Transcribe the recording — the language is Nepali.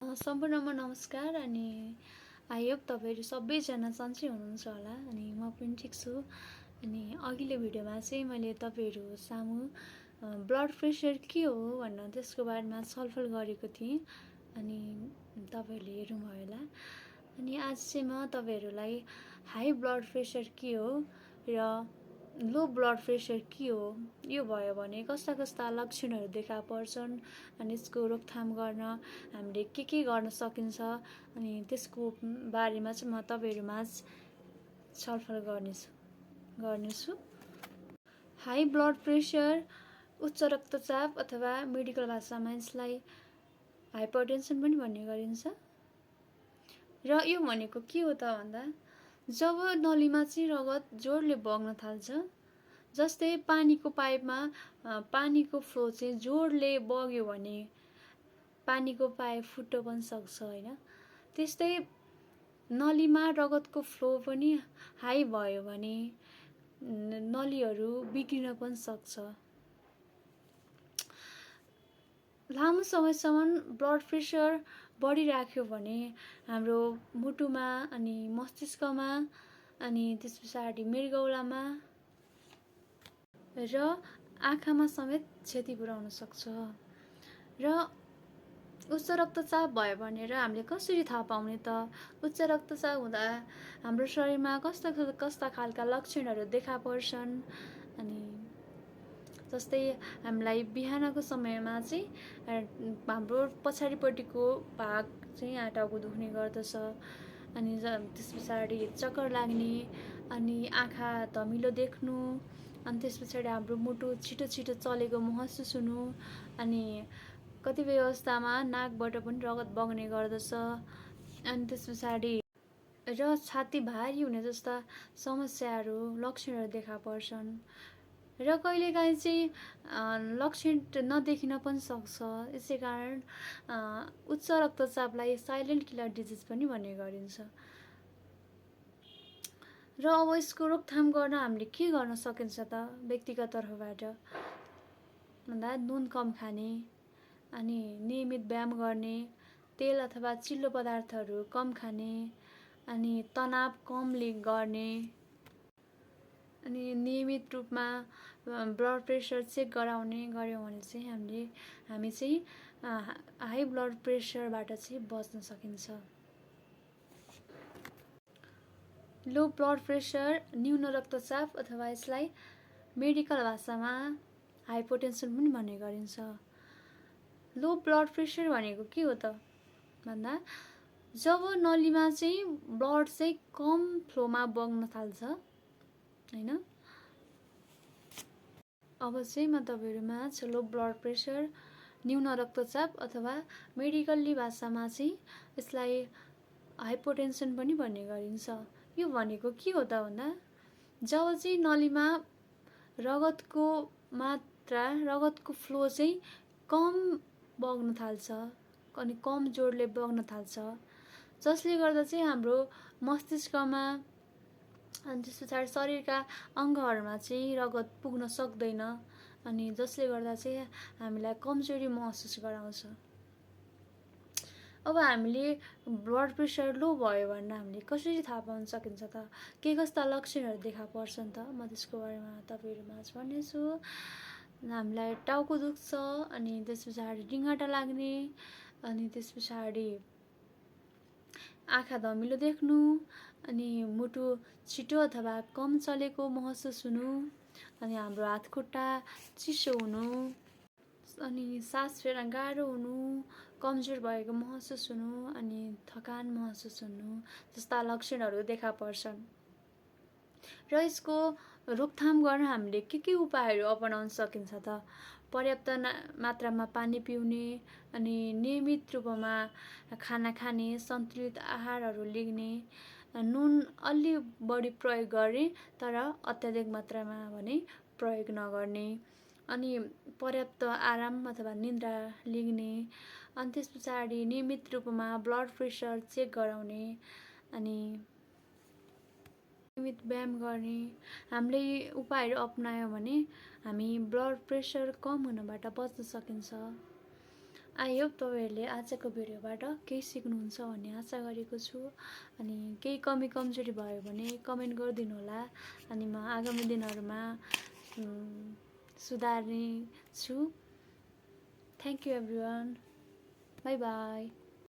सम्पूर्णमा नमस्कार अनि आई होप तपाईँहरू सबैजना सन्चै हुनुहुन्छ होला अनि म पनि ठिक छु। अनि अघिल्लो भिडियोमा चाहिँ मैले तपाईँहरू सामु ब्लड प्रेसर के हो भनेर त्यसको बारेमा छलफल गरेको थिएँ अनि तपाईँहरूले हेर्नुभयो होला। अनि आज चाहिँ म तपाईँहरूलाई हाई ब्लड प्रेसर के हो र लो ब्लड प्रेसर के हो, यो भयो भने कस्ता कस्ता लक्षणहरू देखा पर्छन् अनि यसको रोकथाम गर्न हामीले के गर्न सकिन्छ अनि त्यसको बारेमा चाहिँ म तपाईँहरूमाझ छलफल गर्नेछु। हाई ब्लड प्रेसर, उच्च रक्तचाप अथवा मेडिकल भाषामा यसलाई हाइपरटेन्सन पनि भन्ने गरिन्छ। र यो भनेको के हो त भन्दा जब नलीमा चाहिँ रगत जोडले बग्न थाल्छ, जस्तै पानीको पाइपमा पानीको फ्लो चाहिँ जोडले बग्यो भने पानीको पाइप फुट्न पनि सक्छ होइन। त्यस्तै नलीमा रगतको फ्लो पनि हाई भयो भने नलीहरू बिग्रिन पनि सक्छ। लामो समयसम्म ब्लड प्रेसर बढिराख्यो भने हाम्रो मुटुमा अनि मस्तिष्कमा अनि त्यस पछाडि मृगौलामा र आँखामा समेत क्षति पुर्याउन सक्छ। र उच्च रक्तचाप भयो भनेर हामीले कसरी थाहा पाउने त? उच्च रक्तचाप हुँदा हाम्रो शरीरमा कस्ता कस्ता खालका लक्षणहरू देखा पर्छन् अनि जस्तै हामीलाई बिहानको समयमा चाहिँ हाम्रो पछाडिपट्टिको भाग चाहिँ यहाँ टाउको दुख्ने गर्दछ अनि त्यस पछाडि चक्कर लाग्ने अनि आँखा धमिलो देख्नु अनि त्यस पछाडि हाम्रो मुटु छिटो छिटो चलेको महसुस हुनु अनि कतिपय अवस्थामा नाकबाट पनि रगत बग्ने गर्दछ अनि त्यस पछाडि र छाती भारी हुने जस्ता समस्याहरू लक्षणहरू देखा पर्छन्। र कहिलेकाहीँ चाहिँ लक्षण नदेखिन पनि सक्छ। यसै कारण उच्च रक्तचापलाई साइलेन्ट किलर डिजिज पनि भन्ने गरिन्छ। र अब यसको रोकथाम गर्न हामीले के गर्न सकिन्छ त? व्यक्तिगत तर्फबाट भन्दा नुन कम खाने अनि नियमित व्यायाम गर्ने, तेल अथवा चिल्लो पदार्थहरू कम खाने अनि तनाव कम गर्ने अनि नियमित रूपमा ब्लड प्रेसर चेक गराउने गऱ्यौँ भने चाहिँ हामी चाहिँ हाई ब्लड प्रेसरबाट चाहिँ बच्न सकिन्छ। लो ब्लड प्रेसर, न्यून रक्तचाप अथवा यसलाई मेडिकल भाषामा हाइपोटेन्सन पनि भन्ने गरिन्छ। लो ब्लड प्रेसर भनेको के हो त भन्दा जब नलीमा चाहिँ ब्लड चाहिँ कम फ्लोमा बग्न थाल्छ हैन। अब चाहिँ म तपाईहरुमा लो ब्लड प्रेसर, न्यून रक्तचाप अथवा मेडिकल्ली भाषामा चाहिँ यसलाई हाइपोटेन्सन पनि भन्ने गरिन्छ। यो भनेको के हो त भन्दा जब चाहिँ नलीमा रगतको मात्रा, रगतको फ्लो चाहिँ कम बग्न थाल्छ अनि कम जोडले बग्न थाल्छ, जसले गर्दा चाहिँ हाम्रो मस्तिष्कमा अनि त्यस पछाडि शरीरका अङ्गहरूमा चाहिँ रगत पुग्न सक्दैन अनि जसले गर्दा चाहिँ हामीलाई कमजोरी महसुस गराउँछ। अब हामीले ब्लड प्रेसर लो भयो भनेर हामीले कसरी थाहा पाउन सकिन्छ त? के कस्ता लक्षणहरू देखा पर्छन् त? म त्यसको बारेमा तपाईहरुमाझ भन्नेछु। हामीलाई टाउको दुख्छ अनि त्यस पछाडि डिङाटा लाग्ने अनि त्यस पछाडि आँखा धमिलो देख्नु अनि मुटु छिटो अथवा कम चलेको महसुस हुनु अनि हाम्रो हात खुट्टा चिसो हुनु अनि सास फेर्न गाह्रो हुनु, कमजोर भएको महसुस हुनु अनि थकान महसुस हुनु जस्ता लक्षणहरू देखा पर्छन्। र यसको रोकथाम गर्न हामीले के उपायहरू अपनाउन सकिन्छ त? पर्याप्त मात्रामा पानी पिउने अनि नियमित रूपमा खाना खाने, सन्तुलित आहारहरू लिने, नुन अलि बढी प्रयोग गर्ने तर अत्याधिक मात्रामा भने प्रयोग नगर्ने अनि पर्याप्त आराम अथवा निद्रा लिने अनि त्यस पछाडि नियमित रूपमा ब्लड प्रेसर चेक गराउने अनि नियमित व्यायाम गर्ने। हामीले यी उपायहरू अपनायौँ भने हामी ब्लड प्रेसर कम हुनबाट बच्न सकिन्छ। आई होप तपाईँहरूले आजको भिडियोबाट केही सिक्नुहुन्छ भन्ने आशा गरेको छु। अनि केही कमी कमजोरी भयो भने कमेन्ट गरिदिनु होला, अनि म आगामी दिनहरूमा सुधार्ने छु। Thank you everyone, by by.